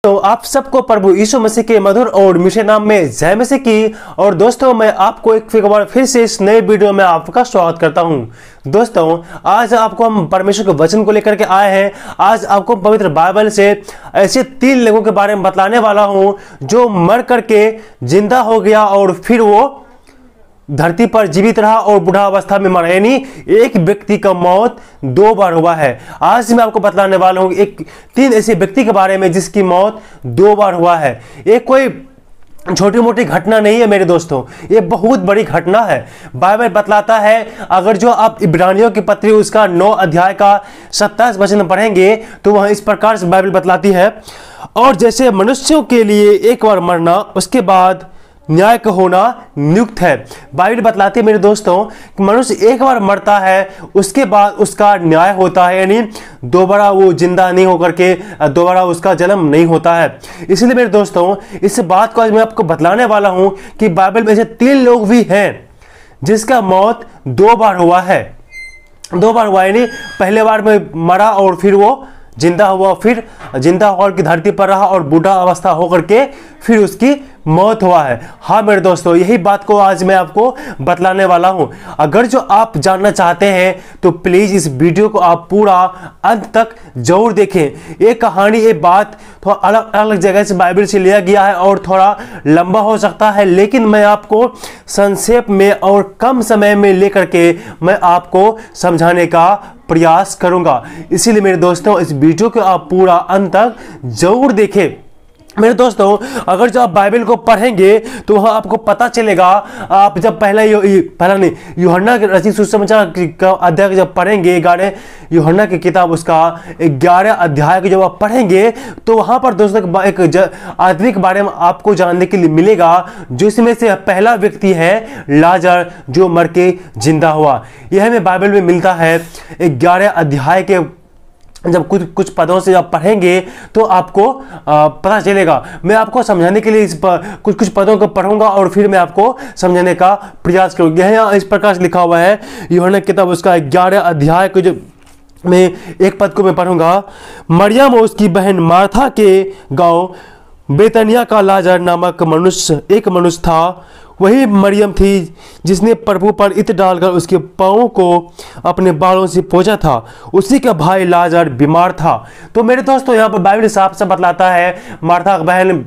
तो आप सबको प्रभु यीशु मसीह के मधुर और मीठे नाम में जय मसीह की। और दोस्तों, मैं आपको एक बार फिर से इस नए वीडियो में आपका स्वागत करता हूं। दोस्तों, आज आपको हम परमेश्वर के वचन को लेकर के आए हैं। आज आपको पवित्र बाइबल से ऐसे 3 लोगों के बारे में बतलाने वाला हूं जो मर करके जिंदा हो गया और फिर वो धरती पर जीवित रहा और बुढ़ावस्था में मरा, यानी एक व्यक्ति का मौत 2 बार हुआ है। आज मैं आपको बतलाने वाला हूं 3 ऐसे व्यक्ति के बारे में जिसकी मौत 2 बार हुआ है। ये कोई छोटी मोटी घटना नहीं है मेरे दोस्तों, ये बहुत बड़ी घटना है। बाइबल बतलाता है, अगर जो आप इब्रानियों की पत्री उसका 9 अध्याय का 27 वचन पढ़ेंगे तो वह इस प्रकार से बाइबल बतलाती है, और जैसे मनुष्यों के लिए एक बार मरना उसके बाद न्याय का होना नियुक्त है। बाइबल बतलाती है मेरे दोस्तों कि मनुष्य एक बार मरता है, उसके बाद उसका न्याय होता है, यानी दोबारा वो जिंदा नहीं होकर के दोबारा उसका जन्म नहीं होता है। इसलिए मेरे दोस्तों, इस बात को आज मैं आपको बतलाने वाला हूं कि बाइबल में ऐसे 3 लोग भी हैं जिसका मौत 2 बार हुआ है। 2 बार हुआ, यानी पहले बार में मरा और फिर वो जिंदा हुआ, फिर जिंदा होकर के धरती पर रहा और बूढ़ा अवस्था होकर के फिर उसकी मौत हुआ है। हाँ मेरे दोस्तों, यही बात को आज मैं आपको बतलाने वाला हूं। अगर जो आप जानना चाहते हैं तो प्लीज इस वीडियो को आप पूरा अंत तक जरूर देखें। ये कहानी, ये बात थोड़ा अलग अलग जगह से बाइबल से लिया गया है और थोड़ा लंबा हो सकता है, लेकिन मैं आपको संक्षेप में और कम समय में लेकर के मैं आपको समझाने का प्रयास करूंगा। इसीलिए मेरे दोस्तों, इस वीडियो को आप पूरा अंत तक जरूर देखें। मेरे दोस्तों, अगर जो आप बाइबल को पढ़ेंगे तो वहाँ आपको पता चलेगा, आप जब यूहन्ना की रचित सुसमाचार का अध्याय जब पढ़ेंगे, 11 यूहन्ना की किताब उसका 11 अध्याय के जब आप पढ़ेंगे तो वहाँ पर दोस्तों एक आदमी के बारे में आपको जानने के लिए मिलेगा, जिसमें से पहला व्यक्ति है लाजर, जो मर के जिंदा हुआ। यह हमें बाइबल में मिलता है 11 अध्याय के जब कुछ पदों से आप पढ़ेंगे तो आपको पता चलेगा। मैं आपको समझाने के लिए कुछ पदों को पढ़ूंगा और फिर मैं आपको समझाने का प्रयास करूंगा। यहाँ इस प्रकार से लिखा हुआ है, यूहन्ना की किताब उसका 11 अध्याय को जब मैं एक पद को मैं पढ़ूंगा। मरियम और उसकी बहन मार्था के गांव बेतनिया का लाजर नामक एक मनुष्य था। वही मरियम थी जिसने प्रभु पर इत्र डालकर उसके पांवों को अपने बालों से पोंछा था। उसी का भाई लाजर बीमार था। तो मेरे दोस्तों, यहाँ पर बाइबल साफ से बतलाता है, मार्था की बहन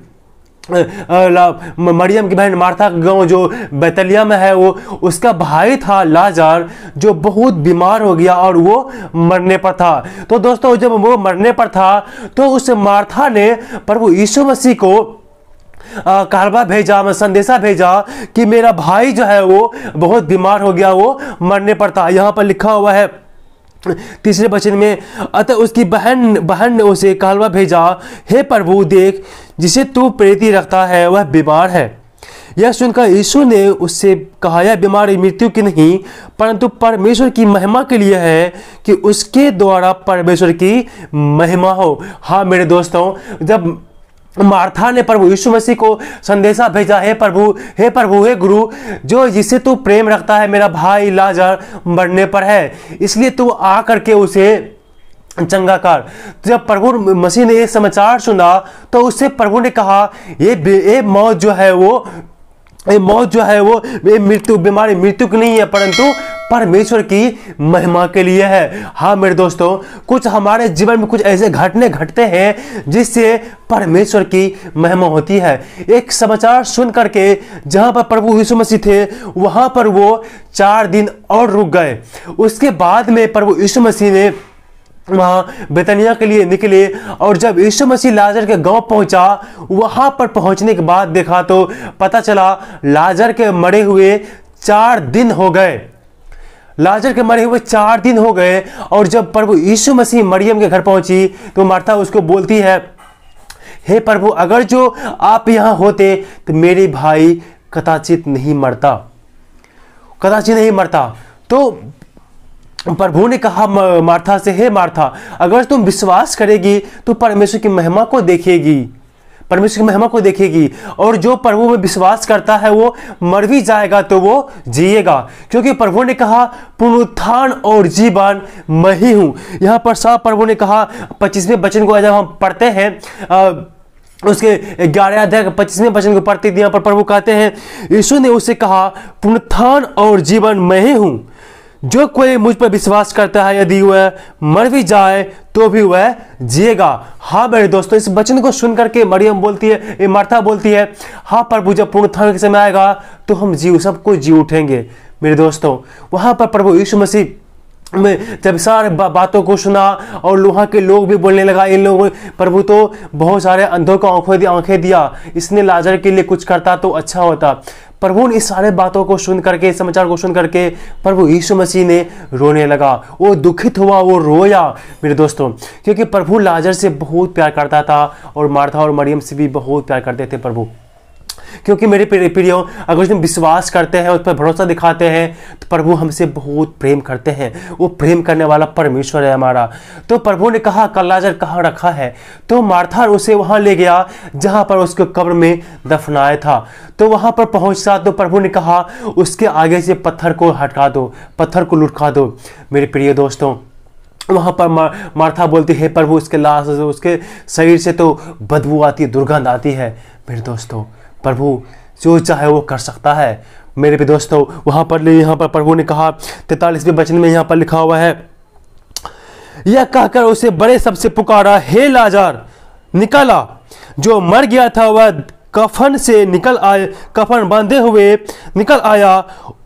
मरियम की बहन मार्था का गांव जो बैतलिया में है, वो उसका भाई था लाजर, जो बहुत बीमार हो गया और वो मरने पर था। तो दोस्तों, जब वो मरने पर था तो उस मार्था ने प्रभु यीशु मसीह को कारवा भेजा, संदेशा भेजा कि मेरा भाई जो है वो बहुत बीमार हो गया, वो मरने पर था। यहाँ पर लिखा हुआ है 3 वचन में, अतः उसकी बहन ने उसे कालवा भेजा, हे प्रभु देख, जिसे तू प्रीति रखता है वह बीमार है। यह सुनकर यीशु ने उससे कहा, यह बीमारी मृत्यु की नहीं परंतु परमेश्वर की महिमा के लिए है, कि उसके द्वारा परमेश्वर की महिमा हो। हाँ मेरे दोस्तों, जब मार्था ने प्रभु यीशु मसीह को संदेशा भेजा, हे प्रभु, हे गुरु, जो जिससे तू प्रेम रखता है, मेरा भाई लाजर मरने पर है, इसलिए तू आ करके उसे चंगा कर। जब प्रभु मसीह ने ये समाचार सुना तो उससे प्रभु ने कहा, ये मौत जो है वो ये मृत्यु, बीमारी मृत्यु की नहीं है परंतु परमेश्वर की महिमा के लिए है। हाँ मेरे दोस्तों, कुछ हमारे जीवन में कुछ ऐसे घटने घटते हैं जिससे परमेश्वर की महिमा होती है। एक समाचार सुन करके जहां पर प्रभु यीशु मसीह थे वहां पर वो 4 दिन और रुक गए। उसके बाद में प्रभु यीशु मसीह ने वहां बेतनिया के लिए निकले, और जब यीशु मसीह लाजर के गांव पहुंचा, वहां पर पहुंचने के बाद देखा तो पता चला लाजर के मरे हुए 4 दिन हो गए। लाजर के मरे हुए 4 दिन हो गए। और जब प्रभु यीशु मसीह मरियम के घर पहुंची तो मार्था उसको बोलती है, हे प्रभु, अगर जो आप यहां होते तो मेरे भाई कदाचित नहीं मरता। तो प्रभु ने कहा मार्था से, हे मार्था, अगर तुम विश्वास करेगी तो परमेश्वर की महिमा को देखेगी, और जो प्रभु में विश्वास करता है वो मर भी जाएगा तो वो जिएगा, क्योंकि प्रभु ने कहा पुनरुत्थान और जीवन मैं ही हूं। यहां पर साफ प्रभु ने कहा, 25वें वचन को जब हम पढ़ते हैं उसके 11 अध्याय के 25वें वचन को पढ़ते यहाँ पर प्रभु कहते हैं, यीशु ने उससे कहा, पुनरुत्थान और जीवन मैं ही हूं, जो कोई मुझ पर विश्वास करता है यदि वह मर भी जाए तो भी वह जिएगा। हाँ मेरे दोस्तों, इस वचन को सुन करके मरियम बोलती है, मार्था बोलती है, हाँ प्रभु जब पुनरुत्थान का समय आएगा तो हम सब कोई जी उठेंगे। मेरे दोस्तों, वहां पर प्रभु यीशु मसीह में जब सारे बातों को सुना और वहाँ के लोग भी बोलने लगा, इन लोगों प्रभु तो बहुत सारे अंधों को आंखें दिया, इसने लाजर के लिए कुछ करता तो अच्छा होता। प्रभु ने इस सारे बातों को सुन करके, समाचार को सुन करके प्रभु यीशु मसीह ने रोने लगा, वो दुखित हुआ, वो रोया मेरे दोस्तों, क्योंकि प्रभु लाजर से बहुत प्यार करता था और मार्था और मरियम से भी बहुत प्यार करते थे प्रभु। क्योंकि मेरे प्रियो, अगर हम विश्वास करते हैं, उस पर भरोसा दिखाते हैं, तो प्रभु हमसे बहुत प्रेम करते हैं। वो प्रेम करने वाला परमेश्वर है हमारा। तो प्रभु ने कहा, लाजर कहाँ रखा है? तो मार्था उसे वहां ले गया जहां पर उसको कब्र में दफनाया था। तो वहां पर पहुंचा तो प्रभु ने कहा, उसके आगे से पत्थर को हटा दो, पत्थर को लुढ़का दो। मेरे प्रिय दोस्तों, वहां पर मार्था बोलती है, प्रभु उसके लाश, उसके शरीर से तो बदबू आती है, दुर्गंध आती है। मेरे दोस्तों, प्रभु जो चाहे वो कर सकता है। मेरे भी दोस्तों, वहां पर यहाँ पर प्रभु ने कहा, 43वें वचन में यहाँ पर लिखा हुआ है, यह कहकर उसे बड़े सबसे पुकारा, हे लाजर निकला। जो मर गया था वह कफन से निकल आया, कफन बांधे हुए निकल आया,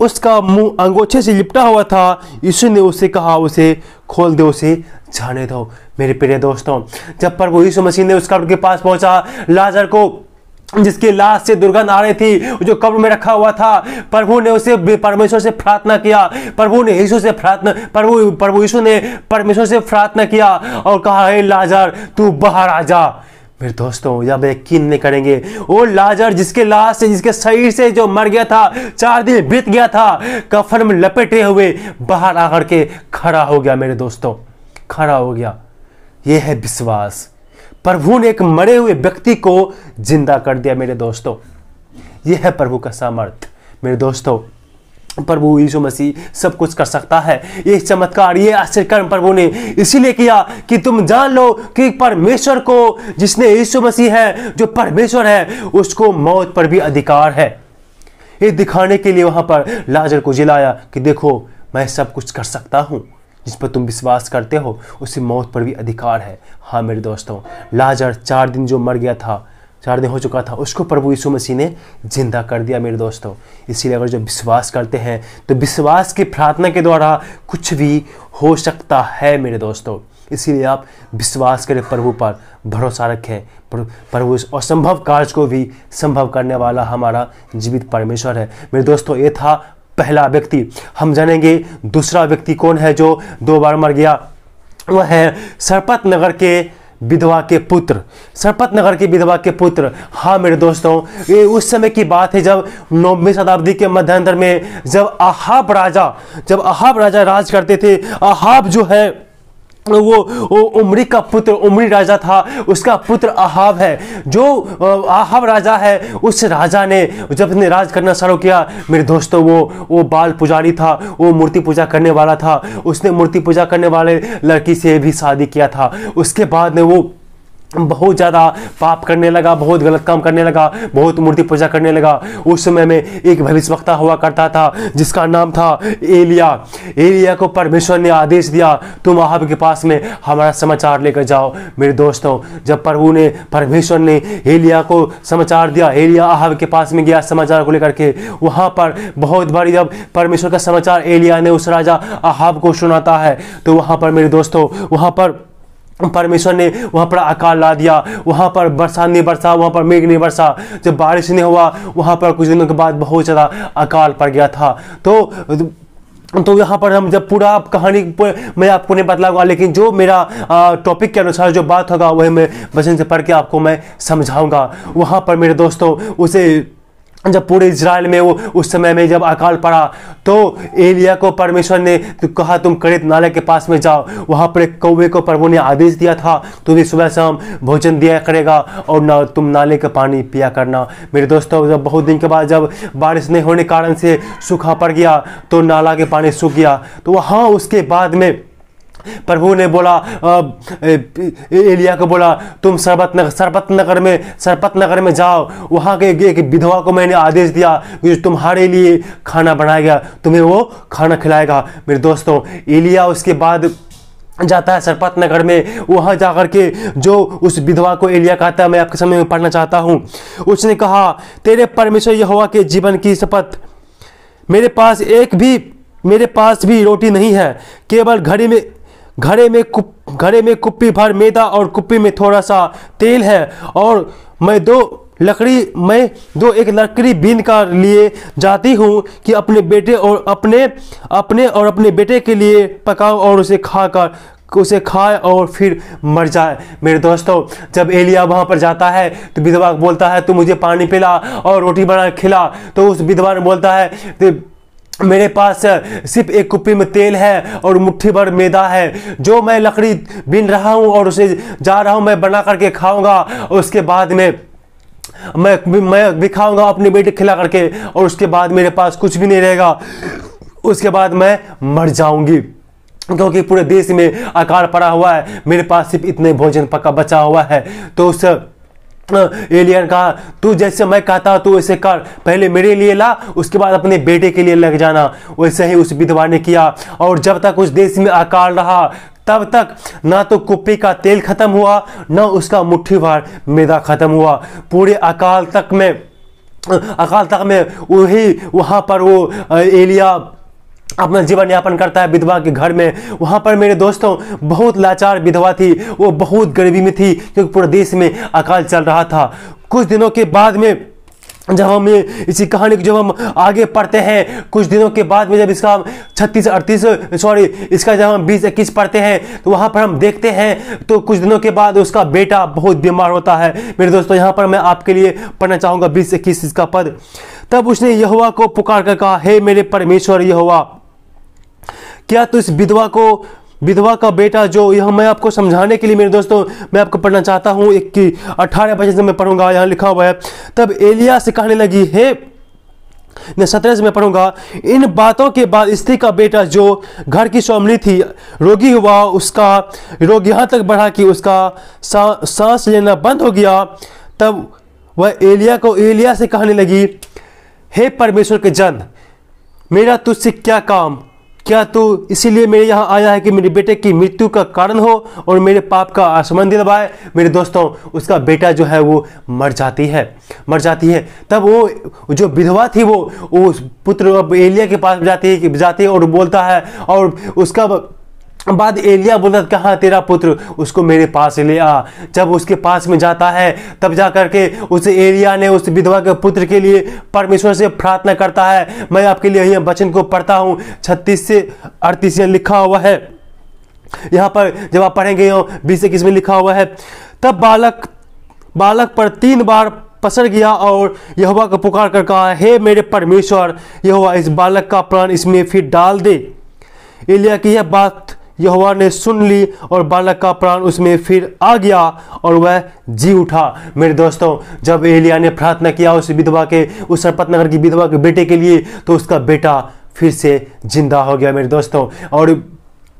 उसका मुंह अंगोछे से लिपटा हुआ था। यीशु ने उससे कहा, उसे खोल दो, उसे जाने दो। मेरे प्रिय दोस्तों, जब प्रभु यीशु मसीह ने उस कब्र के पास पहुंचा, लाजर को जिसकी लाश से दुर्गंध आ रही थी, जो कब्र में रखा हुआ था, प्रभु ने उसे परमेश्वर से प्रार्थना किया। प्रभु ने यीशु से प्रार्थना प्रभु यीशु ने परमेश्वर से प्रार्थना किया और कहा, हे लाजर तू बाहर आ जा। मेरे दोस्तों, जब यकीन नहीं करेंगे, वो लाजर जिसके लाश से, जिसके शरीर से जो मर गया था, 4 दिन बीत गया था, कफन में लपेटे हुए बाहर आकर के खड़ा हो गया। मेरे दोस्तों, खड़ा हो गया। यह है विश्वास। प्रभु ने एक मरे हुए व्यक्ति को जिंदा कर दिया। मेरे दोस्तों, यह है प्रभु का सामर्थ्य। मेरे दोस्तों, प्रभु यीशु मसीह सब कुछ कर सकता है। ये चमत्कार, ये आश्चर्यकर्म प्रभु ने इसीलिए किया कि तुम जान लो कि परमेश्वर को, जिसने यीशु मसीह है, जो परमेश्वर है, उसको मौत पर भी अधिकार है। ये दिखाने के लिए वहां पर लाजर को जिलाया कि देखो मैं सब कुछ कर सकता हूं। जिस पर तुम विश्वास करते हो उसे मौत पर भी अधिकार है। हाँ मेरे दोस्तों, लाजर 4 दिन जो मर गया था, 4 दिन हो चुका था, उसको प्रभु यीशु मसीह ने जिंदा कर दिया। मेरे दोस्तों, इसीलिए अगर जो विश्वास करते हैं तो विश्वास की प्रार्थना के द्वारा कुछ भी हो सकता है। मेरे दोस्तों, इसीलिए आप विश्वास करें, प्रभु पर भरोसा रखें। प्रभु इस असंभव कार्य को भी संभव करने वाला हमारा जीवित परमेश्वर है। मेरे दोस्तों, ये था पहला व्यक्ति। हम जानेंगे दूसरा व्यक्ति कौन है जो 2 बार मर गया। वह है सरपत नगर के विधवा के पुत्र। सरपत नगर की विधवा के पुत्र। हाँ मेरे दोस्तों, ये उस समय की बात है जब 9वीं शताब्दी के मध्यांतर में जब अहाब राजा राज करते थे। अहाब जो है वो उमरी का पुत्र, उमरी राजा था, उसका पुत्र अहाब है। जो अहाब राजा है, उस राजा ने जब अपने राज करना शुरू किया, मेरे दोस्तों, वो बाल पुजारी था, वो मूर्ति पूजा करने वाला था। उसने मूर्ति पूजा करने वाले लड़की से भी शादी किया था। उसके बाद में वो बहुत ज़्यादा पाप करने लगा, बहुत गलत काम करने लगा, बहुत मूर्ति पूजा करने लगा। उस समय में एक भविष्यवक्ता हुआ करता था जिसका नाम था एलिया। एलिया को परमेश्वर ने आदेश दिया, तुम अहाब के पास में हमारा समाचार लेकर जाओ। मेरे दोस्तों, जब परमेश्वर ने एलिया को समाचार दिया, एलिया अहाब के पास में गया समाचार को लेकर के। वहाँ पर बहुत बारी जब परमेश्वर का समाचार एलिया ने उस राजा अहाब को सुनाता है, तो वहाँ पर मेरे दोस्तों, वहाँ पर परमेश्वर ने वहाँ पर अकाल ला दिया। वहाँ पर बरसात नहीं बरसा, वहाँ पर मेघ नहीं बरसा। जब बारिश नहीं हुआ, वहाँ पर कुछ दिनों के बाद बहुत ज़्यादा अकाल पड़ गया था। तो यहाँ पर हम जब पूरा कहानी मैं आपको नहीं बतलाऊंगा, लेकिन जो मेरा टॉपिक के अनुसार जो बात होगा वही मैं वचन से पढ़ के आपको मैं समझाऊंगा। वहाँ पर मेरे दोस्तों, उसे जब पूरे इजराइल में वो उस समय में जब अकाल पड़ा, तो एलिया को परमेश्वर ने कहा तुम करेत नाले के पास में जाओ। वहाँ पर एक कौवे को प्रभु ने आदेश दिया था, तुम्हें सुबह शाम भोजन दिया करेगा और तुम नाले का पानी पिया करना। मेरे दोस्तों, जब बहुत दिन के बाद जब बारिश नहीं होने के कारण से सूखा पड़ गया, तो नाला के पानी सूख गया। तो वहाँ उसके बाद में प्रभु ने बोला, एलिया को बोला, तुम सरपत नगर में जाओ, वहाँ के एक विधवा को मैंने आदेश दिया कि तुम्हारे लिए खाना बनाएगा, तुम्हें वो खाना खिलाएगा। मेरे दोस्तों, एलिया उसके बाद जाता है सरपत नगर में। वहाँ जाकर के जो उस विधवा को एलिया कहता है, मैं आपके सामने में पढ़ना चाहता हूँ। उसने कहा, तेरे परमेश्वर यहोवा के जीवन की शपथ, मेरे पास भी रोटी नहीं है, केवल घड़े में कुप्पी भर मैदा और कुप्पी में थोड़ा सा तेल है, और मैं दो एक लकड़ी बीन कर लिए जाती हूँ कि अपने बेटे और अपने बेटे के लिए पकाओ और उसे खाए और फिर मर जाए। मेरे दोस्तों, जब एलिया वहाँ पर जाता है तो विधवा बोलता है, तू मुझे पानी पिला और रोटी बना खिला। तो उस विधवा ने बोलता है, मेरे पास सिर्फ एक कुप्पी में तेल है और मुट्ठी भर मैदा है, जो मैं लकड़ी बीन रहा हूँ और उसे जा रहा हूँ मैं बना करके खाऊंगा, और उसके बाद में मैं भी खाऊंगा अपने बेटे खिला करके, और उसके बाद मेरे पास कुछ भी नहीं रहेगा, उसके बाद मैं मर जाऊंगी, क्योंकि पूरे देश में अकाल पड़ा हुआ है, मेरे पास सिर्फ इतने भोजन पका बचा हुआ है। तो उस एलिया ने कहा, तू जैसे मैं कहता तू ऐसे कर, पहले मेरे लिए ला, उसके बाद अपने बेटे के लिए लग जाना। वैसे ही उस विधवा ने किया, और जब तक उस देश में अकाल रहा तब तक ना तो कुप्पी का तेल खत्म हुआ, ना उसका मुट्ठी भर मैदा खत्म हुआ। पूरे अकाल तक में वही वहाँ पर वो एलिया अपना जीवन यापन करता है विधवा के घर में। वहाँ पर मेरे दोस्तों, बहुत लाचार विधवा थी, वो बहुत गरीबी में थी, क्योंकि पूरे देश में अकाल चल रहा था। कुछ दिनों के बाद में जब हम इसी कहानी को जब हम आगे पढ़ते हैं, कुछ दिनों के बाद में जब इसका इसका जब हम 20-21 पढ़ते हैं, तो वहाँ पर हम देखते हैं तो कुछ दिनों के बाद उसका बेटा बहुत बीमार होता है। मेरे दोस्तों, यहाँ पर मैं आपके लिए पढ़ना चाहूँगा 20-21 इसका पद। तब उसने यहोवा को पुकार कर कहा, हे मेरे परमेश्वर यहोवा, क्या तू इस विधवा का बेटा, जो यह मैं आपको समझाने के लिए मेरे दोस्तों मैं आपको पढ़ना चाहता हूँ, 18 बजे से मैं पढ़ूंगा, यहाँ लिखा हुआ है। तब एलिया से कहने लगी, 17 से मैं पढ़ूंगा, इन बातों के बाद स्त्री का बेटा जो घर की स्वामिनी थी रोगी हुआ, उसका रोग यहाँ तक बढ़ा कि उसका सांस लेना बंद हो गया। तब वह एलिया से कहने लगी, हे परमेश्वर के जन, मेरा तुझसे क्या काम, क्या तू इसीलिए मेरे यहाँ आया है कि मेरे बेटे की मृत्यु का कारण हो और मेरे पाप का आसमान दिलवाए। मेरे दोस्तों, उसका बेटा जो है वो मर जाती है। तब वो जो विधवा थी वो उस पुत्र एलिया के पास जाती है और बोलता है, और उसका बाद एलिया बोलता, कहाँ तेरा पुत्र, उसको मेरे पास ले आ। जब उसके पास में जाता है तब जा करके उस एलिया ने उस विधवा के पुत्र के लिए परमेश्वर से प्रार्थना करता है। मैं आपके लिए यह वचन को पढ़ता हूँ, 36 से 38 में लिखा हुआ है। यहाँ पर जब आप पढ़ेंगे 20-21 में लिखा हुआ है, तब बालक पर 3 बार पसर गया और यहोवा को पुकार कर कहा, हे मेरे परमेश्वर यहोवा, इस बालक का प्राण इसमें फिर डाल दे। एलिया की यह बात यहोवा ने सुन ली और बालक का प्राण उसमें फिर आ गया और वह जी उठा। मेरे दोस्तों, जब एलिया ने प्रार्थना किया उस सरपत नगर की विधवा के बेटे के लिए, तो उसका बेटा फिर से जिंदा हो गया। मेरे दोस्तों, और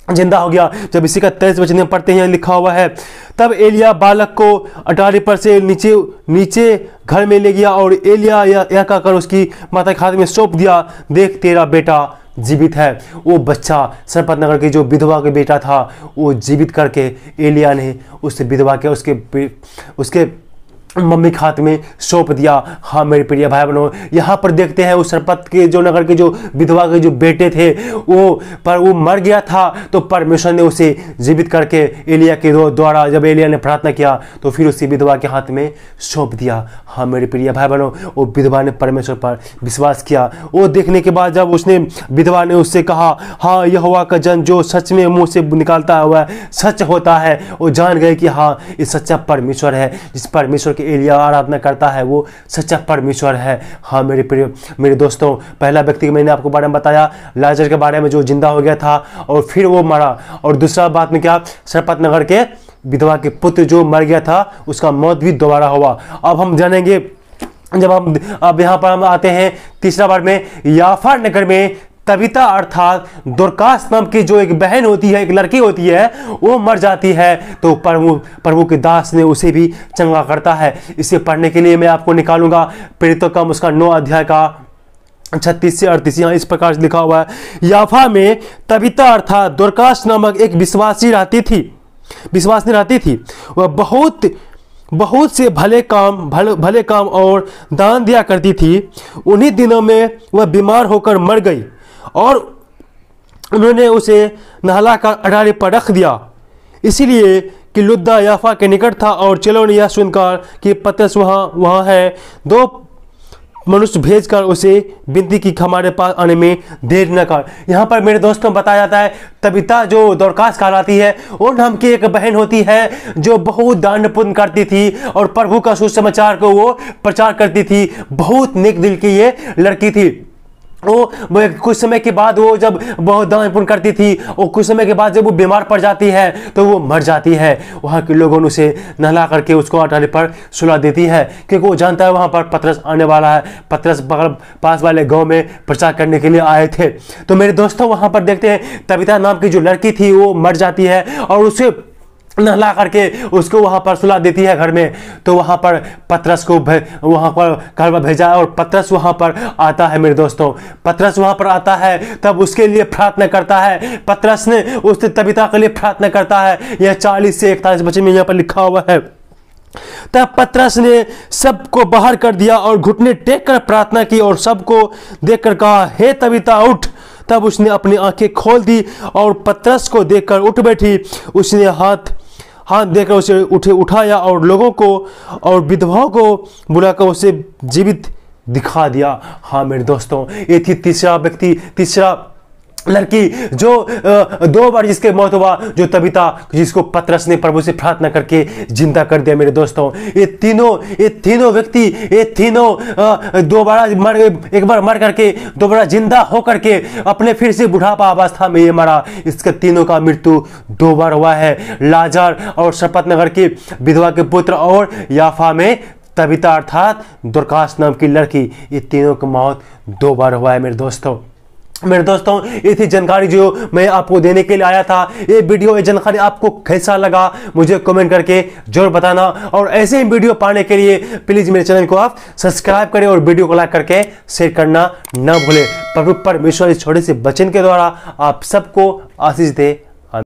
जिंदा हो गया। जब इसी का 23 वचन में पढ़ते हैं, लिखा हुआ है, तब एलिया बालक को अटारी पर से नीचे घर में ले गया और एलिया यह कहकर उसकी माता के हाथ में सौंप दिया, देख तेरा बेटा जीवित है। वो बच्चा सरपत नगर की जो विधवा का बेटा था वो जीवित करके एलिया ने उस विधवा के उसके मम्मी के हाथ में सौंप दिया। हाँ मेरे प्रिय भाई बहनों, यहाँ पर देखते हैं उस सरपत के जो नगर के जो विधवा के जो बेटे थे वो मर गया था, तो परमेश्वर ने उसे जीवित करके एलिया के द्वारा जब एलिया ने प्रार्थना किया तो फिर उसी विधवा के हाथ में सौंप दिया। हाँ मेरे प्रिय भाई बहनों, वो विधवा ने परमेश्वर पर विश्वास किया। वो देखने के बाद जब उसने विधवा ने उससे कहा, हाँ यहोवा का जन जो सच में मुँह से निकालता है वह सच होता है, वो जान गए कि हाँ ये सच्चा परमेश्वर है, जिस परमेश्वर के एलिया आराधना करता है वो सच्चा परमेश्वर है। हाँ मेरे दोस्तों, पहला व्यक्ति मैंने आपको बारे में बताया लाजर के बारे में जो जिंदा हो गया था और फिर वो मरा, और दूसरा बात में क्या, सरपत नगर के विधवा के पुत्र जो मर गया था उसका मौत भी दोबारा हुआ। अब हम जानेंगे, अब यहाँ पर हम आते हैं तीसरा बार में, याफा नगर में तबीता अर्थात दोरकास नाम की जो एक बहन होती है, एक लड़की होती है, वो मर जाती है। तो प्रभु के दास ने उसे भी चंगा करता है। इसे पढ़ने के लिए मैं आपको निकालूंगा प्रेरितों का उसका 9 अध्याय का 36 से 38। यहाँ इस प्रकार से लिखा हुआ है, याफा में तबीता अर्थात दोरकास नामक एक विश्वासी रहती थी। वह बहुत से भले काम और दान दिया करती थी। उन्हीं दिनों में वह बीमार होकर मर गई और उन्होंने उसे नहलाकर अटारी पर रख दिया, इसीलिए कि लुद्दा याफा के निकट था। और चेलों ने यह सुनकर कि पतरस वहाँ है, 2 मनुष्य भेजकर उसे विनती की हमारे पास आने में देर न कर। यहाँ पर मेरे दोस्तों बताया जाता है, तबीता जो दोरकास कहलाती है, वो नाम की एक बहन होती है जो बहुत दान पुण्य करती थी और प्रभु का सुसमाचार को वो प्रचार करती थी। बहुत नेक दिल की ये लड़की थी। वो कुछ समय के बाद वो जब बहुत दान पुण्य करती थी, और कुछ समय के बाद जब वो बीमार पड़ जाती है तो वो मर जाती है। वहाँ के लोगों ने उसे नहला करके उसको अटारी पर सुला देती है, क्योंकि वो जानता है वहाँ पर पतरस आने वाला है। पतरस बगल पास वाले गांव में प्रचार करने के लिए आए थे। तो मेरे दोस्तों वहाँ पर देखते हैं, तबीता नाम की जो लड़की थी वो मर जाती है और उसे नहला करके उसको वहां पर सुला देती है घर में। तो वहां पर पतरस को वहां पर घर में भेजा और पतरस वहां पर आता है। मेरे दोस्तों पतरस वहां पर आता है, तब उसके लिए प्रार्थना करता है। पतरस ने उस तबीता के लिए प्रार्थना करता है। यह 40 से 41 वचन में यहाँ पर लिखा हुआ है, तब पतरस ने सबको बाहर कर दिया और घुटने टेक कर प्रार्थना की और सबको देखकर कहा, हे तबीता उठ। तब उसने अपनी आंखें खोल दी और पतरस को देखकर उठ बैठी। उसने हाथ देकर उसे उठाया और लोगों को और विधवाओं को बुलाकर उसे जीवित दिखा दिया। हाँ मेरे दोस्तों, ये थी तीसरा लड़की जो 2 बार जिसके मौत हुआ, जो तबीता, जिसको पतरस ने प्रभु से प्रार्थना करके जिंदा कर दिया। मेरे दोस्तों ये तीनों व्यक्ति, ये तीनों 2 बार एक बार मर करके दोबारा जिंदा हो करके अपने फिर से बुढ़ापा अवस्था में ये मरा। इसके तीनों का मृत्यु 2 बार हुआ है। लाजर और शपथ नगर की विधवा के पुत्र और याफा में तबीता अर्थात दोरकास नाम की लड़की, ये तीनों की मौत 2 बार हुआ है। मेरे दोस्तों ये थी जानकारी जो मैं आपको देने के लिए आया था। ये वीडियो, ये जानकारी आपको कैसा लगा मुझे कमेंट करके जरूर बताना। और ऐसे ही वीडियो पाने के लिए प्लीज मेरे चैनल को आप सब्सक्राइब करें और वीडियो को लाइक करके शेयर करना ना भूलें। प्रभु परमेश्वर इस छोटे से वचन के द्वारा आप सबको आशीष दे।